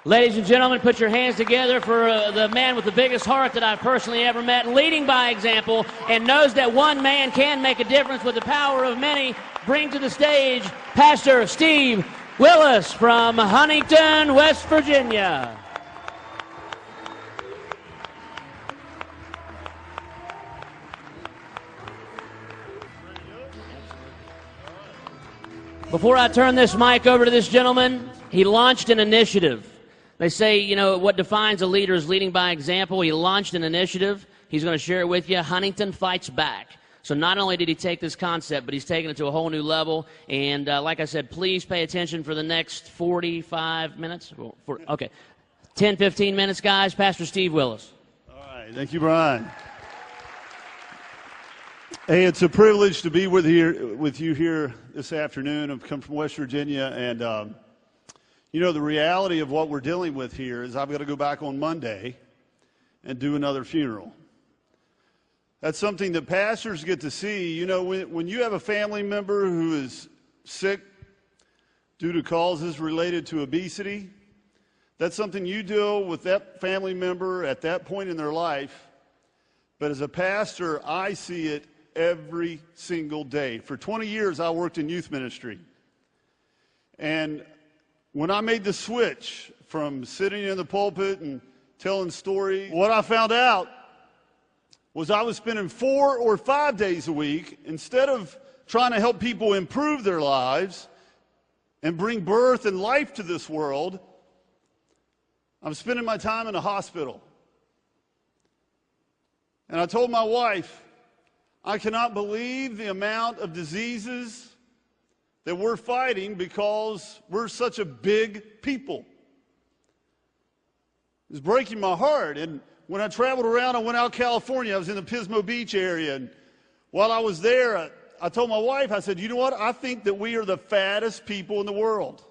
Ladies and gentlemen, put your hands together for the man with the biggest heart that I've personally ever met, leading by example, and knows that one man can make a difference with the power of many. Bring to the stage Pastor Steve Willis from Huntington, West Virginia. Before I turn this mic over to this gentleman, he launched an initiative. They say, you know, what defines a leader is leading by example. He launched an initiative. He's going to share it with you. Huntington Fights Back. So not only did he take this concept, but he's taken it to a whole new level. And like I said, please pay attention for the next 45 minutes. Okay, 10, 15 minutes, guys. Pastor Steve Willis. All right. Thank you, Brian. Hey, it's a privilege to be with you here this afternoon. I've come from West Virginia, and you know, the reality of what we're dealing with here is I've got to go back on Monday and do another funeral. That's something that pastors get to see. You know, when you have a family member who is sick due to causes related to obesity, that's something you deal with that family member at that point in their life. But as a pastor, I see it every single day. For 20 years, I worked in youth ministry. And when I made the switch from sitting in the pulpit and telling stories, what I found out was I was spending 4 or 5 days a week, instead of trying to help people improve their lives and bring birth and life to this world, I'm spending my time in a hospital. And I told my wife, I cannot believe the amount of diseases that we're fighting because we're such a big people. It's breaking my heart. And when I traveled around, I went out to California. I was in the Pismo Beach area. And while I was there, I told my wife, I said, you know what? I think that we are the fattest people in the world.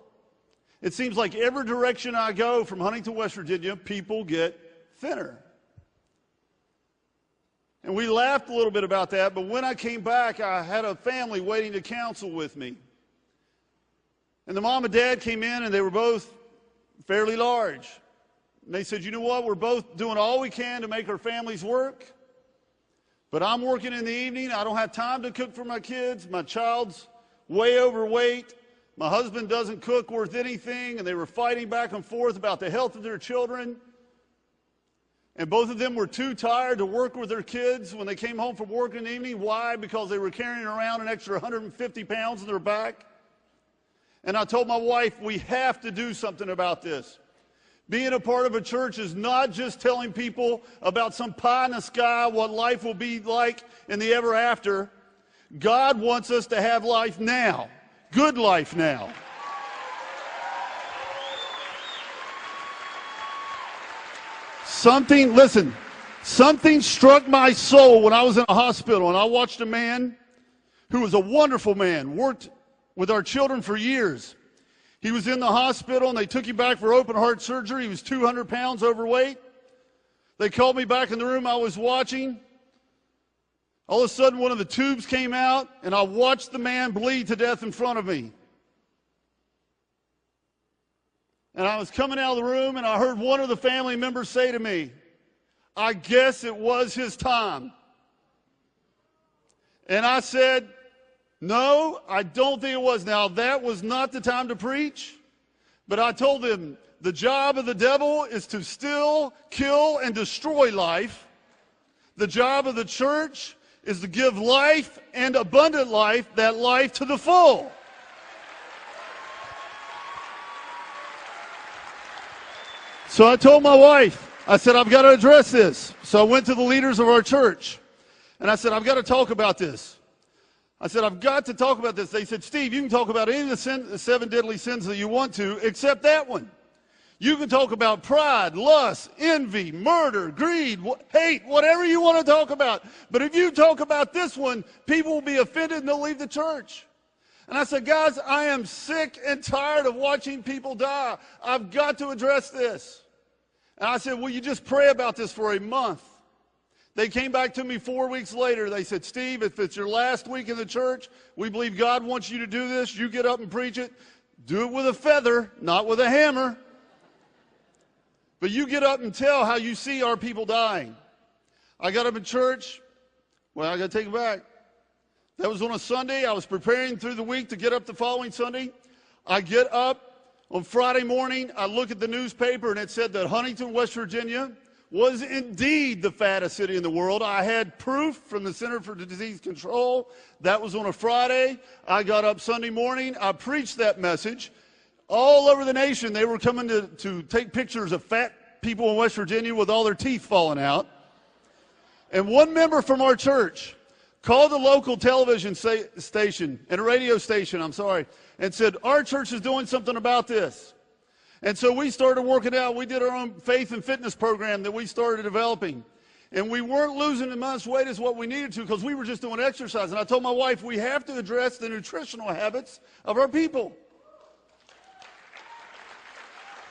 It seems like every direction I go from Huntington, West Virginia, people get thinner. And we laughed a little bit about that, but when I came back, I had a family waiting to counsel with me. And the mom and dad came in, and they were both fairly large. And they said, you know what, we're both doing all we can to make our families work, but I'm working in the evening. I don't have time to cook for my kids. My child's way overweight. My husband doesn't cook worth anything, and they were fighting back and forth about the health of their children. And both of them were too tired to work with their kids when they came home from work in the evening. Why? Because they were carrying around an extra 150 pounds in their back. And I told my wife, we have to do something about this. Being a part of a church is not just telling people about some pie in the sky, what life will be like in the ever after. God wants us to have life now, good life now. Something struck my soul when I was in a hospital, and I watched a man who was a wonderful man, worked with our children for years. He was in the hospital, and they took him back for open heart surgery. He was 200 pounds overweight. They called me back in the room I was watching. All of a sudden, one of the tubes came out, and I watched the man bleed to death in front of me. And I was coming out of the room, and I heard one of the family members say to me, I guess it was his time. And I said, no, I don't think it was. Now, that was not the time to preach, but I told them the job of the devil is to steal, kill, and destroy life. The job of the church is to give life and abundant life, that life to the full. So I told my wife, I said, I've got to address this. So I went to the leaders of our church, and I said, I've got to talk about this. I said, I've got to talk about this. They said, Steve, you can talk about any of the 7 deadly sins that you want to, except that one. You can talk about pride, lust, envy, murder, greed, hate, whatever you want to talk about. But if you talk about this one, people will be offended and they'll leave the church. And I said, guys, I am sick and tired of watching people die. I've got to address this. And I said, will you just pray about this for a month? They came back to me 4 weeks later. They said, Steve, if it's your last week in the church, we believe God wants you to do this. You get up and preach it. Do it with a feather, not with a hammer. But you get up and tell how you see our people dying. I got up in church. Well, I got to take it back. That was on a Sunday. I was preparing through the week to get up the following Sunday. I get up on Friday morning. I look at the newspaper, and it said that Huntington, West Virginia, was indeed the fattest city in the world. I had proof from the Center for Disease Control. That was on a Friday. I got up Sunday morning. I preached that message. All over the nation, they were coming to take pictures of fat people in West Virginia with all their teeth falling out. And one member from our church called the local television station, and a radio station, and said, our church is doing something about this. And so we started working out. We did our own faith and fitness program that we started developing. And we weren't losing as much weight as what we needed to because we were just doing exercise. And I told my wife, we have to address the nutritional habits of our people.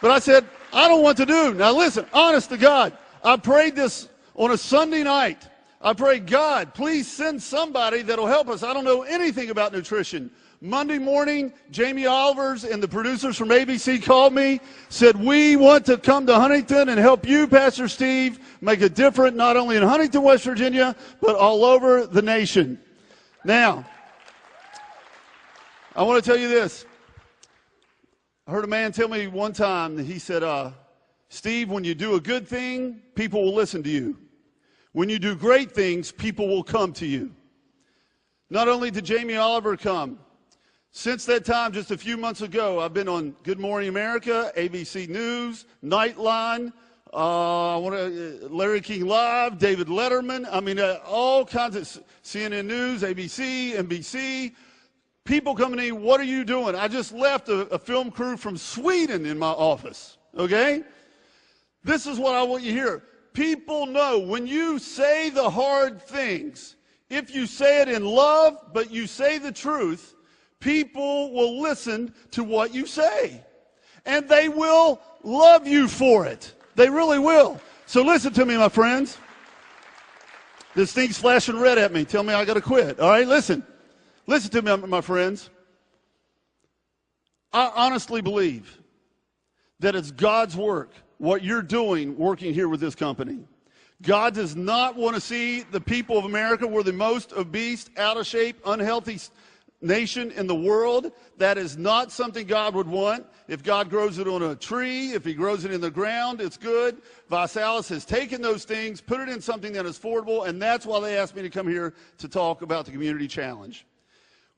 But I said, I don't want to do. Now listen, honest to God, I prayed this on a Sunday night. I prayed, God, please send somebody that'll help us. I don't know anything about nutrition. Monday morning, Jamie Olivers and the producers from ABC called me, said, we want to come to Huntington and help you, Pastor Steve, make a difference not only in Huntington, West Virginia, but all over the nation. Now, I want to tell you this. I heard a man tell me one time that he said, Steve, when you do a good thing, people will listen to you. When you do great things, people will come to you. Not only did Jamie Oliver come, since that time, just a few months ago, I've been on Good Morning America, ABC News, Nightline, Larry King Live, David Letterman. I mean, all kinds of CNN News, ABC, NBC. People coming to me, what are you doing? I just left a film crew from Sweden in my office, okay? This is what I want you to hear. People know when you say the hard things, if you say it in love, but you say the truth, people will listen to what you say. And they will love you for it. They really will. So listen to me, my friends. This thing's flashing red at me. Tell me I got to quit. All right, listen. Listen to me, my friends. I honestly believe that it's God's work, what you're doing working here with this company. God does not want to see the people of America. We're the most obese, out of shape, unhealthy nation in the world. That is not something God would want. If God grows it on a tree, if he grows it in the ground, it's good. Visalis has taken those things, put it in something that is affordable, and that's why they asked me to come here to talk about the Community Challenge.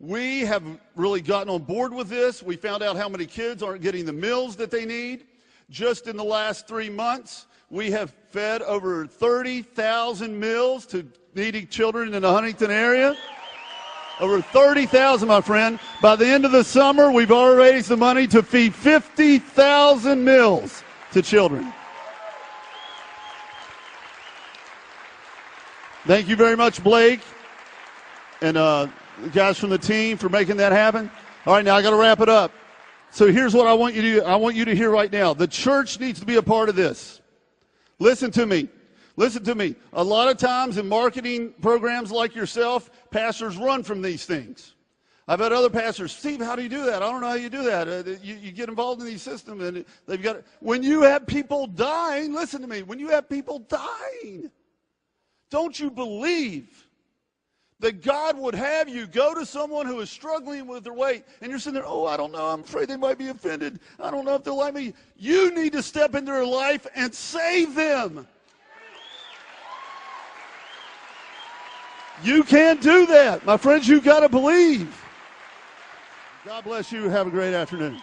We have really gotten on board with this. We found out how many kids aren't getting the meals that they need. Just in the last 3 months, we have fed over 30,000 meals to needy children in the Huntington area. Over 30,000, my friend. By the end of the summer, we've already raised the money to feed 50,000 meals to children. Thank you very much, Blake, and the guys from the team for making that happen. All right, now I got to wrap it up. So here's what I want you to do. I want you to hear right now. The church needs to be a part of this. Listen to me. Listen to me. A lot of times in marketing programs like yourself, pastors run from these things. I've had other pastors, Steve, how do you do that? I don't know how you do that. You get involved in these systems, and they've got. When you have people dying, listen to me. When you have people dying, don't you believe that God would have you go to someone who is struggling with their weight, and you're sitting there, oh, I don't know, I'm afraid they might be offended. I don't know if they'll like me. You need to step into their life and save them. You can't do that. My friends, you've got to believe. God bless you. Have a great afternoon.